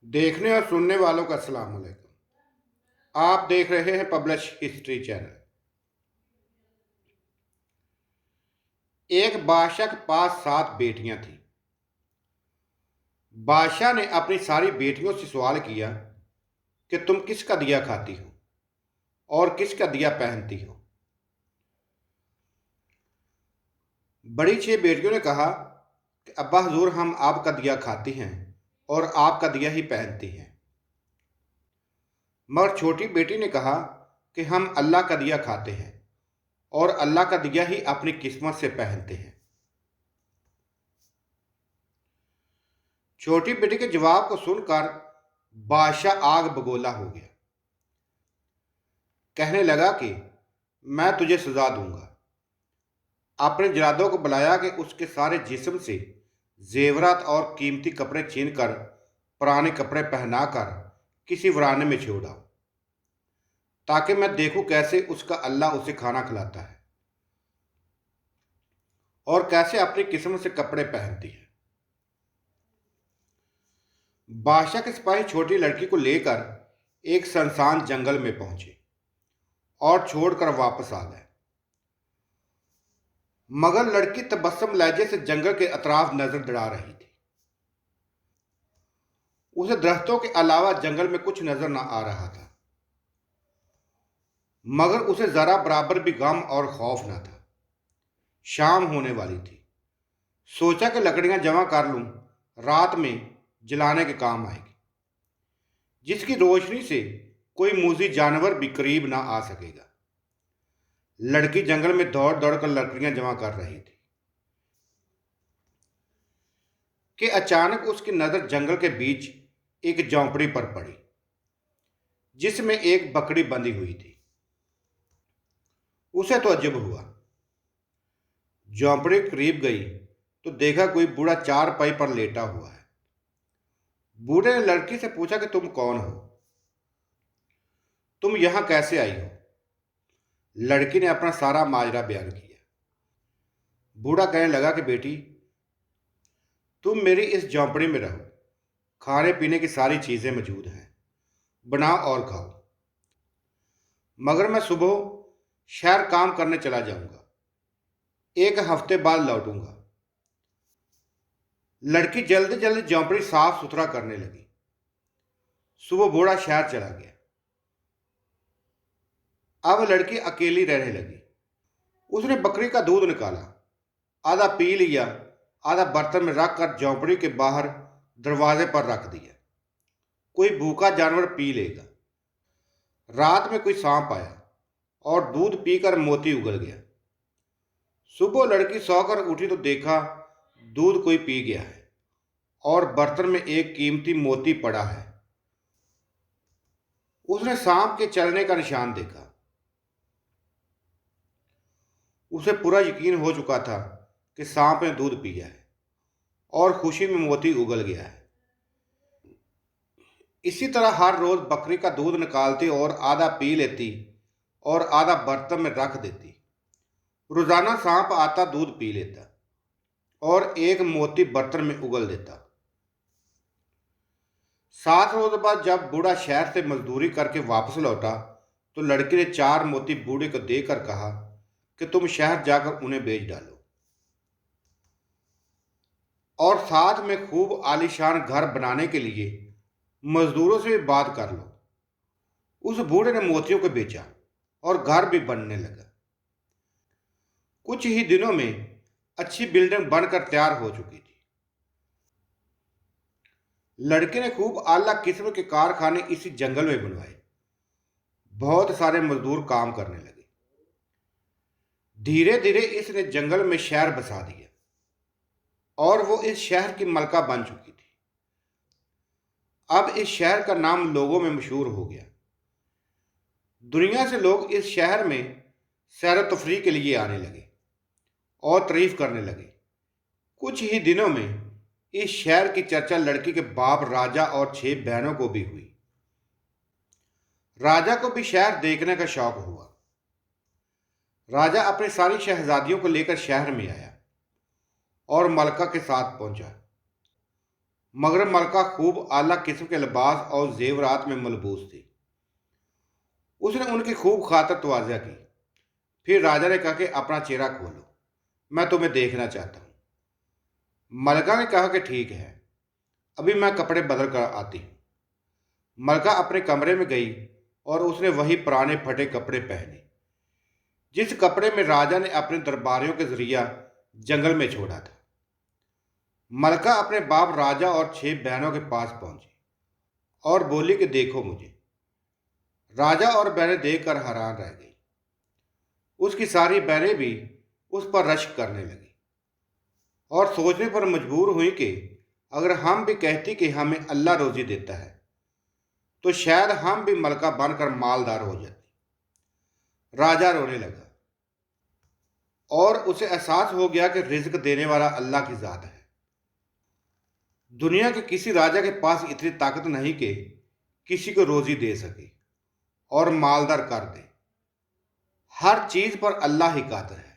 देखने और सुनने वालों का अस्सलाम वालेकुम। आप देख रहे हैं पब्लिश हिस्ट्री चैनल। एक बादशाह के पास 7 बेटियां थीं। बादशाह ने अपनी सारी बेटियों से सवाल किया कि तुम किसका दिया खाती हो और किसका दिया पहनती हो। बड़ी 6 बेटियों ने कहा कि अब्बा हुजूर, हम आपका दिया खाती हैं और आपका दिया ही पहनती हैं। मगर छोटी बेटी ने कहा कि हम अल्लाह का दिया खाते हैं और अल्लाह का दिया ही अपनी किस्मत से पहनते हैं। छोटी बेटी के जवाब को सुनकर बादशाह आग बगोला हो गया। कहने लगा कि मैं तुझे सजा दूंगा। अपने जरादों को बुलाया कि उसके सारे जिस्म से जेवरात और कीमती कपड़े छीनकर पुराने कपड़े पहनाकर किसी वीराने में छोड़ा, ताकि मैं देखूं कैसे उसका अल्लाह उसे खाना खिलाता है और कैसे अपनी किस्म से कपड़े पहनती है। बादशाह के सिपाही छोटी लड़की को लेकर एक सुनसान जंगल में पहुंचे और छोड़कर वापस आ गए। मगर लड़की तबस्सुम लहजे से जंगल के अतराफ नजर दौड़ा रही थी। उसे दरख्तों के अलावा जंगल में कुछ नजर न आ रहा था, मगर उसे जरा बराबर भी गम और खौफ न था। शाम होने वाली थी। सोचा कि लकड़ियां जमा कर लूं, रात में जलाने के काम आएगी, जिसकी रोशनी से कोई मूजी जानवर भी करीब ना आ सकेगा। लड़की जंगल में दौड़ दौड़ कर लकड़ियां जमा कर रही थी कि अचानक उसकी नजर जंगल के बीच एक झोंपड़ी पर पड़ी, जिसमें एक बकरी बंधी हुई थी। उसे तो अजब हुआ। झोंपड़ी करीब गई तो देखा कोई बूढ़ा चारपाई पर लेटा हुआ है। बूढ़े ने लड़की से पूछा कि तुम कौन हो, तुम यहां कैसे आई हो। लड़की ने अपना सारा माजरा बयान किया। बूढ़ा कहने लगा कि बेटी, तुम मेरी इस झोंपड़ी में रहो, खाने पीने की सारी चीजें मौजूद हैं, बनाओ और खाओ। मगर मैं सुबह शहर काम करने चला जाऊंगा, 1 हफ्ते बाद लौटूंगा। लड़की जल्दी जल्दी झोंपड़ी साफ सुथरा करने लगी। सुबह बूढ़ा शहर चला गया। अब लड़की अकेली रहने लगी। उसने बकरी का दूध निकाला, आधा पी लिया, आधा बर्तन में रखकर झोंपड़ी के बाहर दरवाजे पर रख दिया। कोई भूखा जानवर पी लेगा। रात में कोई सांप आया और दूध पीकर मोती उगल गया। सुबह लड़की सोकर उठी तो देखा दूध कोई पी गया है और बर्तन में एक कीमती मोती पड़ा है। उसने सांप के चलने का निशान देखा। उसे पूरा यकीन हो चुका था कि सांप ने दूध पिया है और खुशी में मोती उगल गया है। इसी तरह हर रोज बकरी का दूध निकालती और आधा पी लेती और आधा बर्तन में रख देती। रोजाना सांप आता, दूध पी लेता और एक मोती बर्तन में उगल देता। 7 रोज बाद जब बूढ़ा शहर से मजदूरी करके वापस लौटा तो लड़की ने 4 मोती बूढ़े को देकर कहा कि तुम शहर जाकर उन्हें बेच डालो और साथ में खूब आलीशान घर बनाने के लिए मजदूरों से भी बात कर लो। उस बूढ़े ने मोतियों को बेचा और घर भी बनने लगा। कुछ ही दिनों में अच्छी बिल्डिंग बनकर तैयार हो चुकी थी। लड़के ने खूब आला किस्म के कारखाने इसी जंगल में बनवाए। बहुत सारे मजदूर काम करने लगे। धीरे धीरे इसने जंगल में शहर बसा दिया और वो इस शहर की मलका बन चुकी थी। अब इस शहर का नाम लोगों में मशहूर हो गया। दुनिया से लोग इस शहर में सैर तफरीह के लिए आने लगे और तारीफ करने लगे। कुछ ही दिनों में इस शहर की चर्चा लड़की के बाप राजा और 6 बहनों को भी हुई। राजा को भी शहर देखने का शौक हुआ। राजा अपनी सारी शहजादियों को लेकर शहर में आया और मलका के साथ पहुंचा, मगर मलका खूब आला किस्म के लिबास और जेवरात में मलबूस थी। उसने उनकी खूब खातर तवाज़ा की। फिर राजा ने कहा कि अपना चेहरा खोलो, मैं तुम्हें देखना चाहता हूँ। मलका ने कहा कि ठीक है, अभी मैं कपड़े बदल कर आती हूँ। मलका अपने कमरे में गई और उसने वही पुराने फटे कपड़े पहने जिस कपड़े में राजा ने अपने दरबारियों के जरिया जंगल में छोड़ा था। मलका अपने बाप राजा और 6 बहनों के पास पहुंची और बोली कि देखो मुझे। राजा और बहनें देखकर हैरान रह गई। उसकी सारी बहनें भी उस पर रश्क करने लगी और सोचने पर मजबूर हुई कि अगर हम भी कहती कि हमें अल्लाह रोजी देता है तो शायद हम भी मलका बनकर मालदार हो जाते। राजा रोने लगा और उसे एहसास हो गया कि रिज्क देने वाला अल्लाह की जात है। दुनिया के किसी राजा के पास इतनी ताकत नहीं कि किसी को रोजी दे सके और मालदार कर दे। हर चीज पर अल्लाह ही कादिर है।